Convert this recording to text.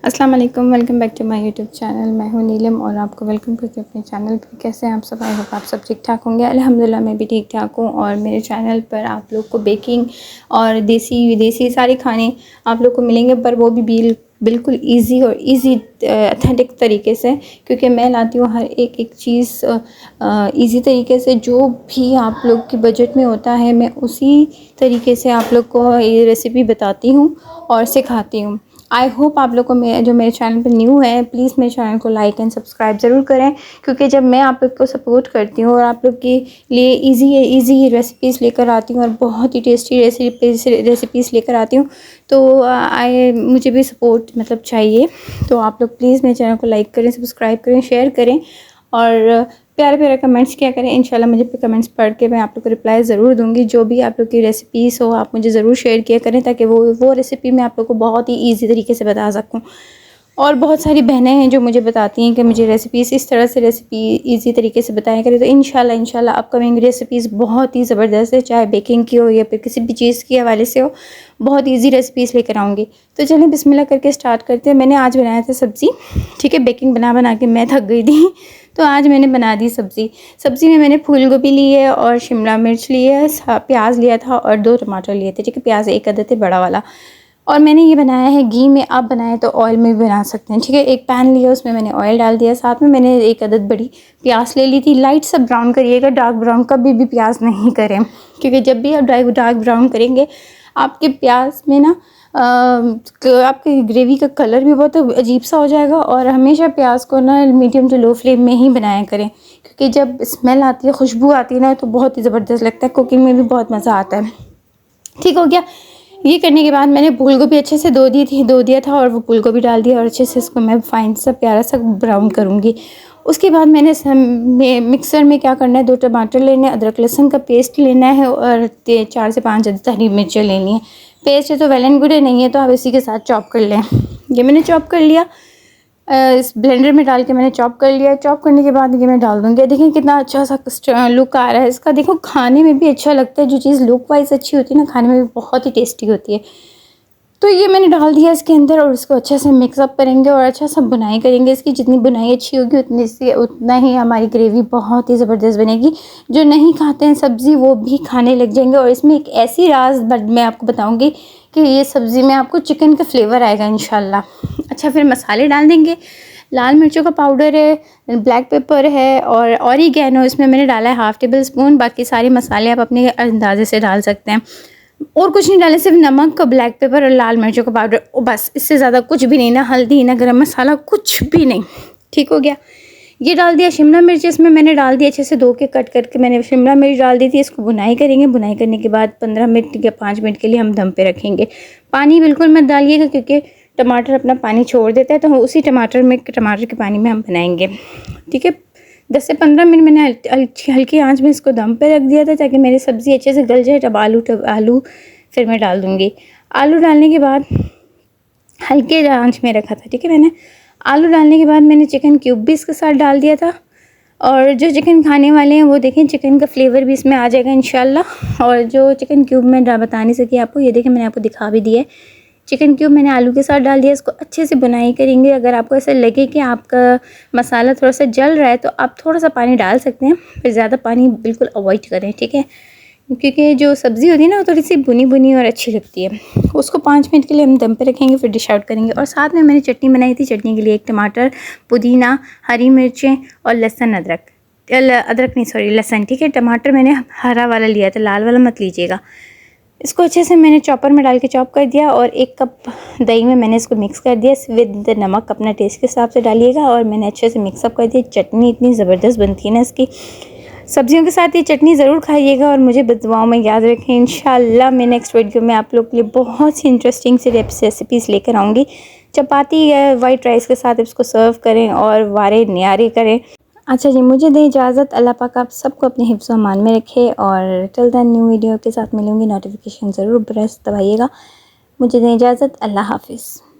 अस्सलाम वालेकुम, welcome back to my YouTube channel. मैं हूं नीलम और आपको वेलकम करती हूँ अपने चैनल पर। कैसे हैं आप सब? आई होप आप सब ठीक ठाक होंगे। अल्हम्दुलिल्लाह मैं भी ठीक ठाक हूँ। और मेरे चैनल पर आप लोग को बेकिंग और देसी विदेशी सारे खाने आप लोग को मिलेंगे, पर वो भी बिल्कुल ईजी और अथेंटिक तरीके से, क्योंकि मैं लाती हूँ हर एक चीज़ ईजी तरीके से। जो भी आप लोग के बजट में होता है मैं उसी तरीके से आप लोग को ये रेसिपी बताती हूँ और सिखाती हूँ। आई होप आप लोग को जो मेरे चैनल पर न्यू है, प्लीज़ मेरे चैनल को लाइक एंड सब्सक्राइब ज़रूर करें, क्योंकि जब मैं आप लोग को सपोर्ट करती हूँ और आप लोग के लिए इजी रेसिपीज़ लेकर आती हूँ और बहुत ही टेस्टी रेसिपीज़ लेकर आती हूँ, तो मुझे भी सपोर्ट मतलब चाहिए। तो आप लोग प्लीज़ मेरे चैनल को लाइक करें, सब्सक्राइब करें, शेयर करें और प्यारे प्यारे कमेंट्स किया करें। इंशाल्लाह मुझे कमेंट्स पढ़ के मैं आप लोग को रिप्लाई ज़रूर दूंगी। जो भी आप लोग की रेसिपीज़ हो आप मुझे ज़रूर शेयर किया करें, ताकि वो रेसिपी मैं आप लोग को बहुत ही ईजी तरीके से बता सकूं। और बहुत सारी बहनें हैं जो मुझे बताती हैं कि मुझे रेसिपीज़ इस तरह से ईजी तरीके से बताया करें। तो इंशाल्लाह अपकमिंग रेसिपीज़ बहुत ही ज़बरदस्त है, चाहे बेकिंग की हो या फिर किसी भी चीज़ के हवाले से हो, बहुत ईजी रेसिपीज़ लेकर आऊँगी। तो चलिए बिस्मिल्लाह करके स्टार्ट करते हैं। मैंने आज बनाया था सब्ज़ी, ठीक है। बेकिंग बना के मैं थक गई थी, तो आज मैंने बना दी सब्ज़ी में मैंने फूल गोभी ली है और शिमला मिर्च ली है, प्याज लिया था और 2 टमाटर लिए थे, ठीक है। प्याज 1 अदद है बड़ा वाला। और मैंने ये बनाया है घी में, आप बनाए तो ऑयल में भी बना सकते हैं, ठीक है। एक पैन लिया, उसमें मैंने ऑयल डाल दिया, साथ में मैंने 1 अदद बड़ी प्याज ले ली थी। लाइट सा ब्राउन करिएगा, डार्क ब्राउन कभी भी प्याज नहीं करें, क्योंकि जब भी आप डार्क ब्राउन करेंगे आपके प्याज में ना आपकी ग्रेवी का कलर भी बहुत अजीब सा हो जाएगा। और हमेशा प्याज को ना मीडियम टू लो फ्लेम में ही बनाया करें, क्योंकि जब स्मेल आती है, खुशबू आती है ना, तो बहुत ही ज़बरदस्त लगता है। कुकिंग में भी बहुत मज़ा आता है। ठीक हो गया। ये करने के बाद मैंने फूल गोभी अच्छे से धो दिया था और वो फूल गोभी डाल दिया और अच्छे से इसको मैं फाइन सा प्यारा सा ब्राउन करूँगी। उसके बाद मैंने मिक्सर में क्या करना है, 2 टमाटर लेने, अदरक लहसुन का पेस्ट लेना है और 4 से 5 अदद हरी मिर्चें लेनी है। पेस्ट है तो वेल एंड गुड है, नहीं है तो आप इसी के साथ चॉप कर लें। ये मैंने चॉप कर लिया, इस ब्लेंडर में डाल के मैंने चॉप कर लिया। चॉप करने के बाद ये मैं डाल दूँगी। देखें कितना अच्छा सा लुक आ रहा है इसका। देखो खाने में भी अच्छा लगता है, जो चीज़ लुक वाइज अच्छी होती है ना, खाने में भी बहुत ही टेस्टी होती है। तो ये मैंने डाल दिया इसके अंदर और इसको अच्छे से मिक्सअप करेंगे और अच्छा सा बुनाई करेंगे। इसकी जितनी बुनाई अच्छी होगी उतना ही हमारी ग्रेवी बहुत ही ज़बरदस्त बनेगी। जो नहीं खाते हैं सब्ज़ी वो भी खाने लग जाएंगे। और इसमें एक ऐसी राज मैं आपको बताऊंगी कि ये सब्ज़ी में आपको चिकन का फ्लेवर आएगा इंशाल्लाह। अच्छा, फिर मसाले डाल देंगे। लाल मिर्चों का पाउडर है, ब्लैक पेपर है और ऑरिगेनो इसमें मैंने डाला है 1/2 टेबल स्पून। बाकी सारे मसाले आप अपने अंदाजे से डाल सकते हैं। और कुछ नहीं डाले, सिर्फ नमक, ब्लैक पेपर और लाल मिर्चों का पाउडर, बस। इससे ज़्यादा कुछ भी नहीं, ना हल्दी ना गरम मसाला, कुछ भी नहीं। ठीक हो गया। ये डाल दिया। शिमला मिर्च इसमें मैंने डाल दिया, अच्छे से धो के कट करके मैंने शिमला मिर्च डाल दी थी। इसको बुनाई करेंगे। बुनाई करने के बाद 15 मिनट या 5 मिनट के लिए हम दम पे रखेंगे। पानी बिल्कुल मत डालिएगा, क्योंकि टमाटर अपना पानी छोड़ देता है, तो उसी टमाटर के पानी में हम बनाएंगे, ठीक है। 10 से 15 मिनट मैंने हल्की आंच में इसको दम पे रख दिया था, ताकि मेरी सब्ज़ी अच्छे से गल जाए। तब आलू फिर मैं डाल दूँगी। आलू डालने के बाद हल्के आंच में रखा था, ठीक है। मैंने आलू डालने के बाद मैंने चिकन क्यूब भी इसके साथ डाल दिया था। और जो चिकन खाने वाले हैं वो देखें, चिकन का फ्लेवर भी इसमें आ जाएगा इंशाल्लाह। और जो चिकन क्यूब मैं बता नहीं सकी आपको, ये देखें मैंने आपको दिखा भी दिया है। चिकन क्यूब मैंने आलू के साथ डाल दिया। इसको अच्छे से बुनाई करेंगे। अगर आपको ऐसा लगे कि आपका मसाला थोड़ा सा जल रहा है तो आप थोड़ा सा पानी डाल सकते हैं, फिर ज़्यादा पानी बिल्कुल अवॉइड करें, ठीक है। क्योंकि जो सब्ज़ी होती है ना वो थोड़ी सी भुनी भुनी और अच्छी लगती है। उसको 5 मिनट के लिए हम दम पे रखेंगे, फिर डिश आउट करेंगे। और साथ में मैंने चटनी बनाई थी। चटनी के लिए 1 टमाटर, पुदीना, हरी मिर्चें और लहसुन लहसुन, ठीक है। टमाटर मैंने हरा वाला लिया था, लाल वाला मत लीजिएगा। इसको अच्छे से मैंने चॉपर में डाल के चॉप कर दिया और 1 कप दही में मैंने इसको मिक्स कर दिया विद नमक अपना टेस्ट के हिसाब से डालिएगा। और मैंने अच्छे से मिक्सअप कर दिया। चटनी इतनी ज़बरदस्त बनती है ना इसकी। सब्जियों के साथ ये चटनी ज़रूर खाइएगा और मुझे दुआओं में याद रखें। इंशाल्लाह मैं नेक्स्ट वीडियो में आप लोग के लिए बहुत सी इंटरेस्टिंग सी रेसिपीज़ लेकर आऊँगी। चपाती या वाइट राइस के साथ इसको सर्व करें और वारे न्यारे करें। अच्छा जी, मुझे दें इजाज़त। अल्लाह पाक आप सबको अपने हिफ्ज़ व अमान में रखे। और टिल देन न्यू वीडियो के साथ मिलूँगी। नोटिफिकेशन ज़रूर प्रेस दबाइएगा। मुझे दें इजाज़त। अल्लाह हाफ़िज़।